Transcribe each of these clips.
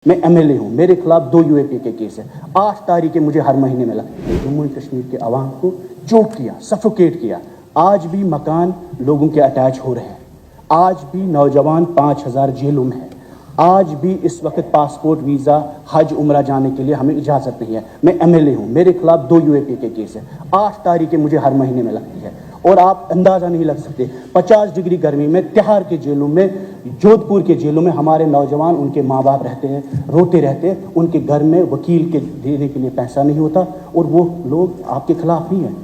मैं MLA हूँ, मेरे खिलाफ 2 UAP के केस है, 8 तारीखें मुझे हर महीने मिला। जम्मू कश्मीर के आवाम को चोक किया, सफोकेट किया। आज भी मकान लोगों के अटैच हो रहे हैं, आज भी नौजवान 5000 जेलों में है, आज भी इस वक्त पासपोर्ट वीज़ा हज उम्रा जाने के लिए हमें इजाज़त नहीं है। मैं MLA हूँ, मेरे खिलाफ 2 UAP के केस है, 8 तारीखें मुझे हर महीने में लगती है। और आप अंदाज़ा नहीं लग सकते, 50 डिग्री गर्मी में तिहाड़ के जेलों में, जोधपुर के जेलों में हमारे नौजवान, उनके माँ बाप रहते हैं, रोते रहते हैं, उनके घर में वकील के देने के लिए पैसा नहीं होता, और वो लोग आपके खिलाफ ही हैं।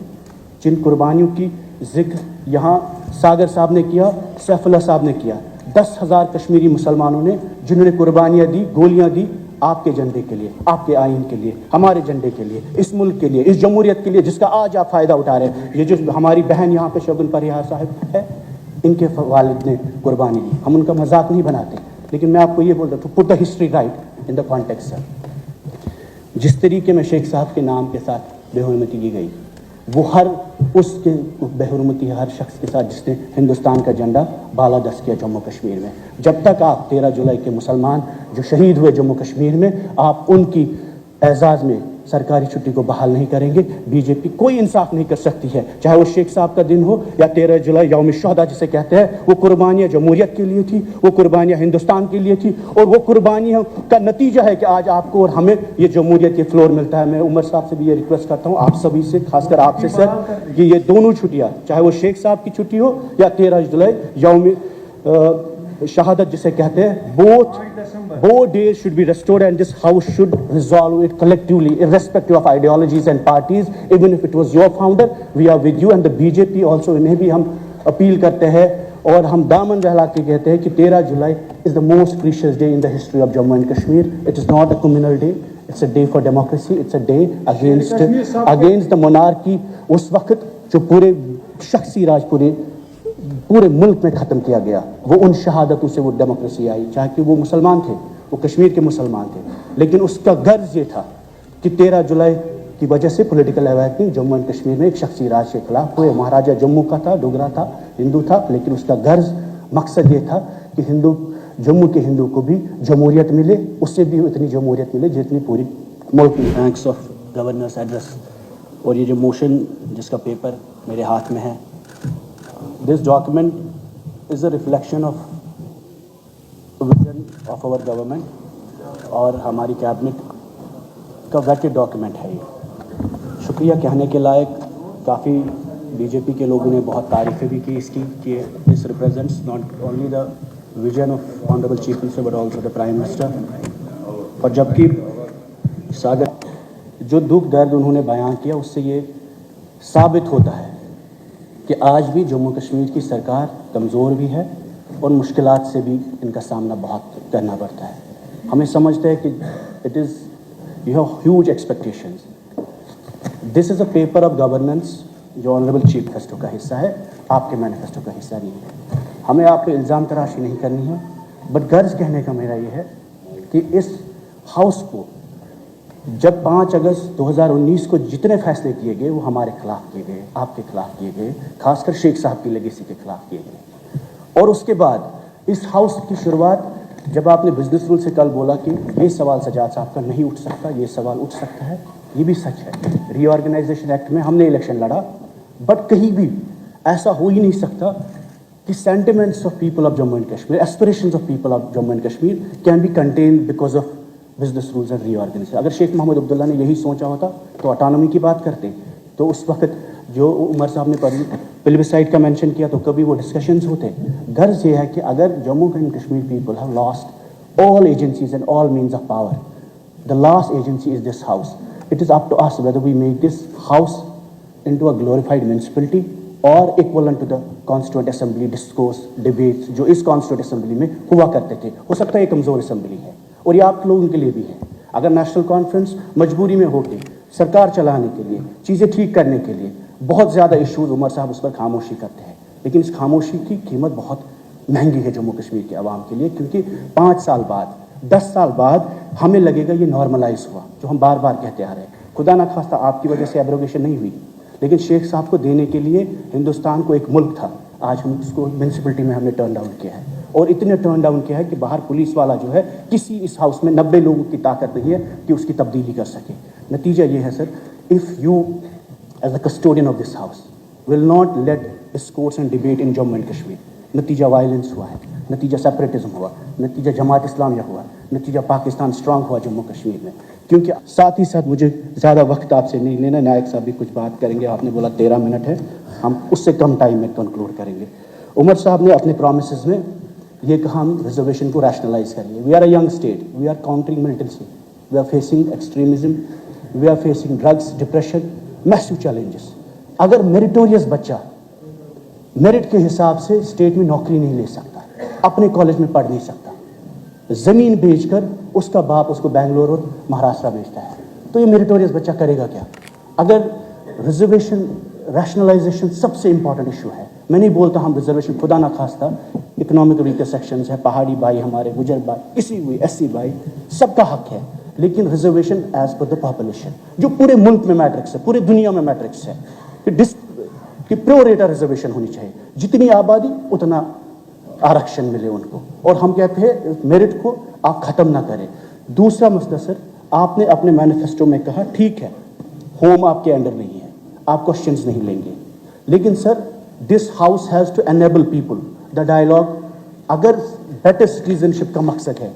जिन कुर्बानियों की जिक्र यहाँ सागर साहब ने किया, सैफुल्लाह साहब ने किया, 10,000 कश्मीरी मुसलमानों ने जिन्होंने कुर्बानियाँ दी, गोलियाँ दी आपके झंडे के लिए, आपके आइन के लिए, हमारे झंडे के लिए, इस मुल्क के लिए, इस जमहूरियत के लिए, जिसका आज आप फ़ायदा उठा रहे हैं। ये जो हमारी बहन यहाँ पे शगुन परिहार साहब है, इनके वालिद ने कुर्बानी दी, हम उनका मजाक नहीं बनाते, लेकिन मैं आपको ये बोल रहा हूँ, put the history right in the context sir. जिस तरीके में शेख साहब के नाम के साथ बेहुरमती की गई, वो हर उसके बेहुरमती हर शख्स के साथ जिसने हिंदुस्तान का झंडा बाला दस्त किया जम्मू कश्मीर में। जब तक आप 13 जुलाई के मुसलमान जो शहीद हुए जम्मू कश्मीर में, आप उनकी एजाज़ में सरकारी छुट्टी को बहाल नहीं करेंगे, बीजेपी कोई इंसाफ नहीं कर सकती है। चाहे वो शेख साहब का दिन हो या 13 जुलाई यौम शोहदा जिसे कहते हैं, वो कुर्बानियाँ जमहूरियत के लिए थी, वो कुर्बानियाँ हिंदुस्तान के लिए थी, और वो कुर्बानियों का नतीजा है कि आज आपको और हमें ये जमहूरियत के फ्लोर मिलता है। मैं उमर साहब से भी ये रिक्वेस्ट करता हूँ, आप सभी से, खासकर आपसे सर, कि ये दोनों छुट्टियाँ, चाहे वो शेख साहब की छुट्टी हो या 13 जुलाई यौम शहादत जिसे कहते हैं, both days should be restored, and this house should resolve it collectively, irrespective of ideologies and parties. Even if it was your founder, we are with you, and the BJP also, इन्हें भी हम appeal करते हैं और हम दामन दहला के कहते हैं कि 13 जुलाई is the most precious day in the history of Jammu and Kashmir. It is not a communal day, it's a day for democracy, it's a day against the monarchy. उस वक्त जो पूरे शख्सी राज पूरे मुल्क में ख़त्म किया गया, वो उन शहादतों से वो डेमोक्रेसी आई, चाहे कि वो मुसलमान थे, वो कश्मीर के मुसलमान थे, लेकिन उसका गर्ज ये था कि 13 जुलाई की वजह से political awakening Jammu and Kashmir में एक शख्सी राज के खिलाफ हुए। महाराजा जम्मू का था, डोगरा था, हिंदू था, लेकिन उसका गर्ज मकसद ये था कि जम्मू के हिंदू को भी जमहूरियत मिले, उससे भी इतनी जमहूरियत मिले जितनी पूरी मुल्क में। Thanks of governors address. और ये जो मोशन जिसका पेपर मेरे हाथ में है, this document is a reflection of vision of our government और हमारी कैबिनेट का वेटेड डॉक्यूमेंट है ये। शुक्रिया कहने के लायक, काफ़ी बीजेपी के लोगों ने बहुत तारीफ़ें भी की इसकी, कि this represents not only the vision of honourable chief minister but also the prime minister. और जबकि सागर जो दुख दर्द उन्होंने बयान किया, उससे ये साबित होता है कि आज भी जम्मू कश्मीर की सरकार कमज़ोर भी है और मुश्किलात से भी इनका सामना बहुत करना पड़ता है। हमें समझते हैं कि it is you have huge expectations. This is a paper of governance जो ऑनरेबल चीफ मिनिस्टर का हिस्सा है, आपके मैनिफेस्टो का हिस्सा नहीं है। हमें आप पे इल्ज़ाम तराशी नहीं करनी है, बट गर्ज कहने का मेरा ये है कि इस हाउस को जब 5 अगस्त 2019 को जितने फैसले किए गए वो हमारे खिलाफ किए गए, आपके खिलाफ किए गए, खासकर शेख साहब की लेगेसी के खिलाफ किए गए। और उसके बाद इस हाउस की शुरुआत, जब आपने बिजनेस रूल से कल बोला कि ये सवाल सजाद साहब का नहीं उठ सकता, ये सवाल उठ सकता है, ये भी सच है। रीऑर्गेनाइजेशन एक्ट में हमने इलेक्शन लड़ा, बट कहीं भी ऐसा हो ही नहीं सकता कि sentiments of people of Jammu and Kashmir, aspirations of people of Jammu and Kashmir can be contained because of business rules and reorganisation. अगर शेख मोहम्मद अब्दुल्ला ने यही सोचा होता तो ऑटोनॉमी की बात करते, तो उस वक्त जो उमर साहब ने प्लेबिसाइड का मेंशन किया तो कभी वो डिस्कशंस होते। गर्ज ये है कि अगर Jammu and Kashmir people have lost all agencies and all means of power, the last agency is this house. It is up to us whether we make this house into a glorified municipality और equivalent to the constituent assembly discourse debates जो इस constituent assembly में हुआ करते थे। हो सकता है एक कमज़ोर असेंबली है, और ये आप लोगों के लिए भी है। अगर नेशनल कॉन्फ्रेंस मजबूरी में होकर सरकार चलाने के लिए, चीज़ें ठीक करने के लिए, बहुत ज़्यादा इश्यूज उमर साहब उस पर खामोशी करते हैं, लेकिन इस खामोशी की कीमत बहुत महंगी है जम्मू कश्मीर के आवाम के लिए, क्योंकि 5 साल बाद, 10 साल बाद हमें लगेगा ये नॉर्मलाइज हुआ, जो हम बार बार कहते आ रहे हैं। खुदा ना खास्ता आपकी वजह से एब्रोगेशन नहीं हुई, लेकिन शेख साहब को देने के लिए हिंदुस्तान को एक मुल्क था, आज हम उसको म्यूनसिपलिटी में हमने टर्न डाउन किया है। اور اتنے ٹرن ڈاؤن کیا ہے کہ باہر پولیس والا جو ہے کسی اس ہاؤس میں 90 لوگوں کی طاقت نہیں ہے کہ اس کی تبدیلی کر سکے. نتیجہ یہ ہے sir, if you as a custodian of this house will not let discourse and debate in Jammu and Kashmir, نتیجہ وائلنس ہوا ہے, نتیجہ سیپریٹزم ہوا, نتیجہ جماعت اسلامیہ ہوا, نتیجہ پاکستان اسٹرانگ ہوا جموں کشمیر میں. کیونکہ ساتھ ہی ساتھ مجھے زیادہ وقت آپ سے نہیں لینا, نائک صاحب بھی کچھ بات کریں گے, آپ نے بولا 13 منٹ ہے, ہم اس سے کم ٹائم میں کنکلوڈ کریں گے. عمر صاحب نے اپنے پرومسز میں یہ کہا ہم ریزرویشن کو ریشنلائز کریں گے. We are a young state, we are countering militancy, we are facing extremism, we are facing drugs, depression, massive challenges. اگر میریٹوریس بچہ میرٹ کے حساب سے اسٹیٹ میں نوکری نہیں لے سکتا, اپنے کالج میں پڑھ نہیں سکتا, زمین بیچ کر اس کا باپ اس کو بنگلور اور مہاراشٹر بیچتا ہے, تو یہ میریٹوریس بچہ کرے گا کیا؟ اگر ریزرویشن ریشنلائزیشن سب سے امپورٹنٹ ایشو ہے. میں نہیں بولتا ہم ریزرویشن خدا نہ خواستہ اکنامک ویکر سیکشنز ہے, پہاڑی بھائی ہمارے, گجر بھائی, کسی بھی ایس سی بھائی, سب کا حق ہے, لیکن reservation as per the population جو پورے ملک میں میٹرکس ہے, پورے دنیا میں میٹرکس ہے کہ پرو ریٹا ریزرویشن ہونی چاہیے, جتنی آبادی اتنا آرکشن ملے ان کو. اور ہم کہتے ہیں میرٹ کو آپ ختم نہ کریں. دوسرا مسئلہ سر, آپ نے اپنے مینیفیسٹو میں کہا ٹھیک ہے ہوم آپ کے انڈر نہیں ہے, آپ کوشچنز نہیں لیں گے, لیکن sir this house has to enable people the dialogue. اگر بیٹر سٹیزن شپ کا مقصد ہے